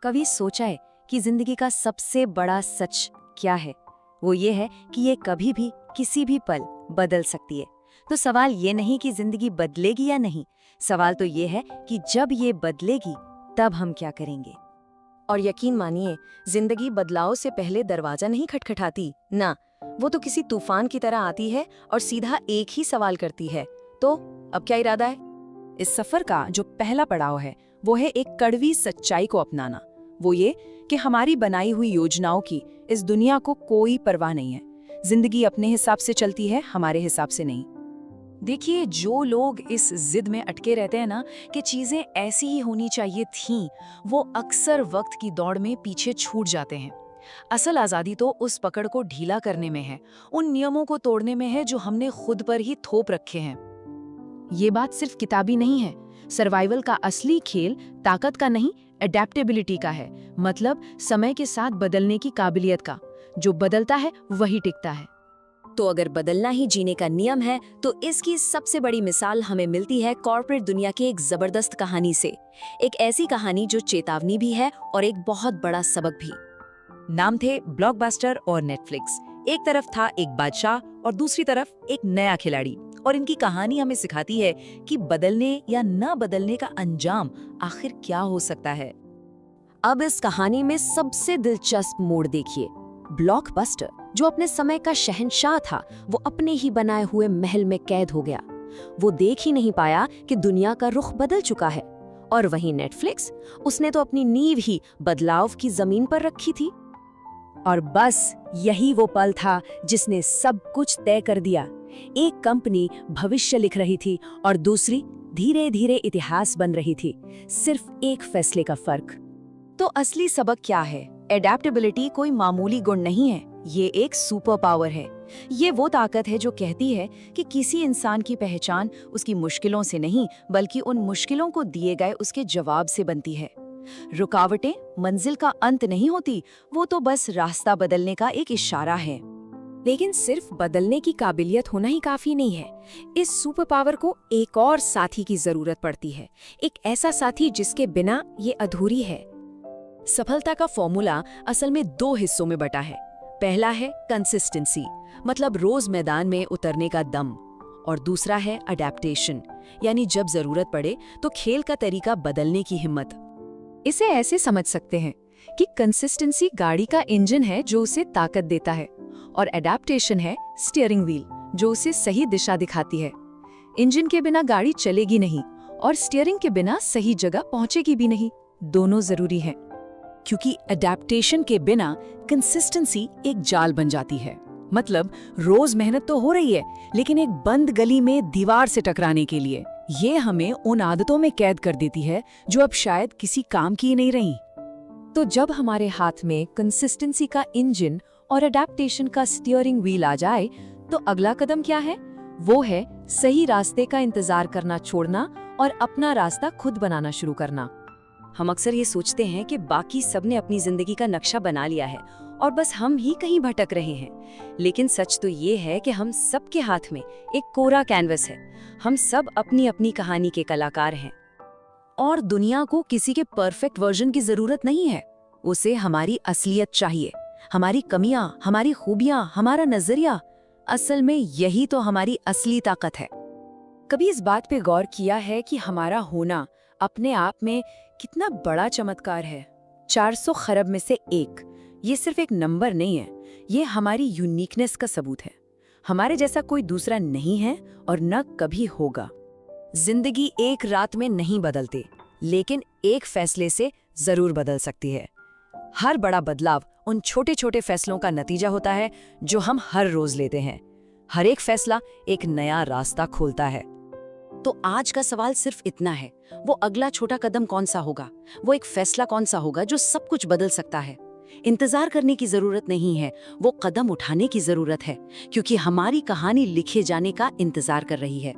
कभी सोचा है कि जिंदगी का सबसे बड़ा सच क्या है? वो ये है कि ये कभी भी किसी भी पल बदल सकती है। तो सवाल ये नहीं कि जिंदगी बदलेगी या नहीं, सवाल तो ये है कि जब ये बदलेगी तब हम क्या करेंगे। और यकीन मानिए, जिंदगी बदलाव से पहले दरवाजा नहीं खटखटाती ना, वो तो किसी तूफान की तरह आती है और सीधा एक ही सवाल करती है, तो अब क्या इरादा है? इस सफर का जो पहला पड़ाव है वो है एक कड़वी सच्चाई को अपनाना। वो ये कि हमारी बनाई हुई योजनाओं की इस दुनिया को कोई परवाह नहीं है। जिंदगी अपने हिसाब से चलती है, हमारे हिसाब से नहीं। देखिए, जो लोग इस जिद में अटके रहते हैं ना कि चीजें ऐसी ही होनी चाहिए थीं, वो अक्सर वक्त की दौड़ में पीछे छूट जाते हैं। असल आजादी तो उस पकड़ को ढीला करने में है, उन नियमों को तोड़ने में है जो हमने खुद पर ही थोप रखे हैं। ये बात सिर्फ किताबी नहीं है। सर्वाइवल का असली खेल ताकत का नहीं, एडेप्टेबिलिटी का है। मतलब समय के साथ बदलने की काबिलियत का। जो बदलता है वही टिकता है। तो अगर बदलना ही जीने का नियम है, तो इसकी सबसे बड़ी मिसाल हमें मिलती है कॉर्पोरेट दुनिया की एक जबरदस्त कहानी से। एक ऐसी कहानी जो चेतावनी भी है और एक बहुत बड़ा सबक भी। नाम थे ब्लॉकबस्टर और नेटफ्लिक्स। एक तरफ था एक बादशाह और दूसरी तरफ एक नया खिलाड़ी, और इनकी कहानी हमें सिखाती है कि बदलने या न बदलने का अंजाम आखिर क्या हो सकता है। अब इस कहानी में सबसे दिलचस्प मोड़ देखिए। ब्लॉकबस्टर, जो अपने समय का शहंशाह था, वो अपने ही बनाए हुए महल में कैद हो गया। वो देख ही नहीं पाया कि दुनिया का रुख बदल चुका है। और वहीं नेटफ्लिक्स, उसने तो अपनी नींव ही बदलाव की जमीन पर रखी थी। और बस यही वो पल था जिसने सब कुछ तय कर दिया। एक कंपनी भविष्य लिख रही थी और दूसरी धीरे धीरे इतिहास बन रही थी। सिर्फ एक फैसले का फर्क। तो असली सबक क्या है? एडेप्टेबिलिटी कोई मामूली गुण नहीं है, ये एक सुपर पावर है। ये वो ताकत है जो कहती है कि किसी इंसान की पहचान उसकी मुश्किलों से नहीं, बल्कि उन मुश्किलों को दिए गए उसके जवाब से बनती है। रुकावटें मंजिल का अंत नहीं होती, वो तो बस रास्ता बदलने का एक इशारा है। लेकिन सिर्फ बदलने की काबिलियत होना ही काफी नहीं है। इस सुपर पावर को एक और साथी की जरूरत पड़ती है। एक ऐसा साथी जिसके बिना ये अधूरी है। सफलता का फॉर्मूला असल में दो हिस्सों में बटा है। पहला है कंसिस्टेंसी, मतलब रोज मैदान में उतरने का दम। और दूसरा है अडेप्टेशन, यानी जब जरूरत पड़े तो खेल का तरीका बदलने की हिम्मत। इसे ऐसे समझ सकते हैं कि कंसिस्टेंसी गाड़ी का इंजन है जो उसे ताकत देता है, और एडेप्टेशन है स्टीयरिंग व्हील जो उसे सही दिशा दिखाती है। इंजन के बिना गाड़ी चलेगी नहीं और स्टीयरिंग के बिना सही जगह पहुंचेगी भी नहीं। दोनों जरूरी हैं, क्योंकि एडेप्टेशन के बिना कंसिस्टेंसी एक जाल बन जाती है। मतलब रोज मेहनत तो हो रही है, लेकिन एक बंद गली में दीवार से टकराने के लिए ये हमें उन आदतों में कैद कर देती है जो अब शायद किसी काम की ही नहीं रही। तो जब हमारे हाथ में कंसिस्टेंसी का इंजन और एडेप्टेशन का स्टीयरिंग व्हील आ जाए, तो अगला कदम क्या है? वो है सही रास्ते का इंतजार करना छोड़ना और अपना रास्ता खुद बनाना शुरू करना। हम अक्सर ये सोचते हैं कि बाकी सबने अपनी जिंदगी का नक्शा बना लिया है और बस हम ही कहीं भटक रहे हैं। लेकिन सच तो ये है कि हम सबके हाथ में एक कोरा कैनवस है। हम सब अपनी अपनी कहानी के कलाकार हैं। और दुनिया को किसी के परफेक्ट वर्जन की जरूरत नहीं है। उसे हमारी असलियत चाहिए, हमारी कमियां, हमारी खूबियां, हमारा नजरिया। असल में यही तो हमारी असली ताकत है। कभी इस बात पे गौर किया है कि हमारा होना अपने आप में कितना बड़ा चमत्कार है? 400 खरब में से एक। ये सिर्फ एक नंबर नहीं है, ये हमारी यूनिकनेस का सबूत है। हमारे जैसा कोई दूसरा नहीं है और न कभी होगा। जिंदगी एक रात में नहीं बदलती, लेकिन एक फैसले से जरूर बदल सकती है। हर बड़ा बदलाव उन छोटे छोटे फैसलों का नतीजा होता है जो हम हर रोज लेते हैं। हर एक फैसला एक नया रास्ता खोलता है। तो आज का सवाल सिर्फ इतना है, वो अगला छोटा कदम कौन सा होगा? वो एक फैसला कौन सा होगा जो सब कुछ बदल सकता है? इंतजार करने की जरूरत नहीं है, वो कदम उठाने की जरूरत है, क्योंकि हमारी कहानी लिखे जाने का इंतजार कर रही है।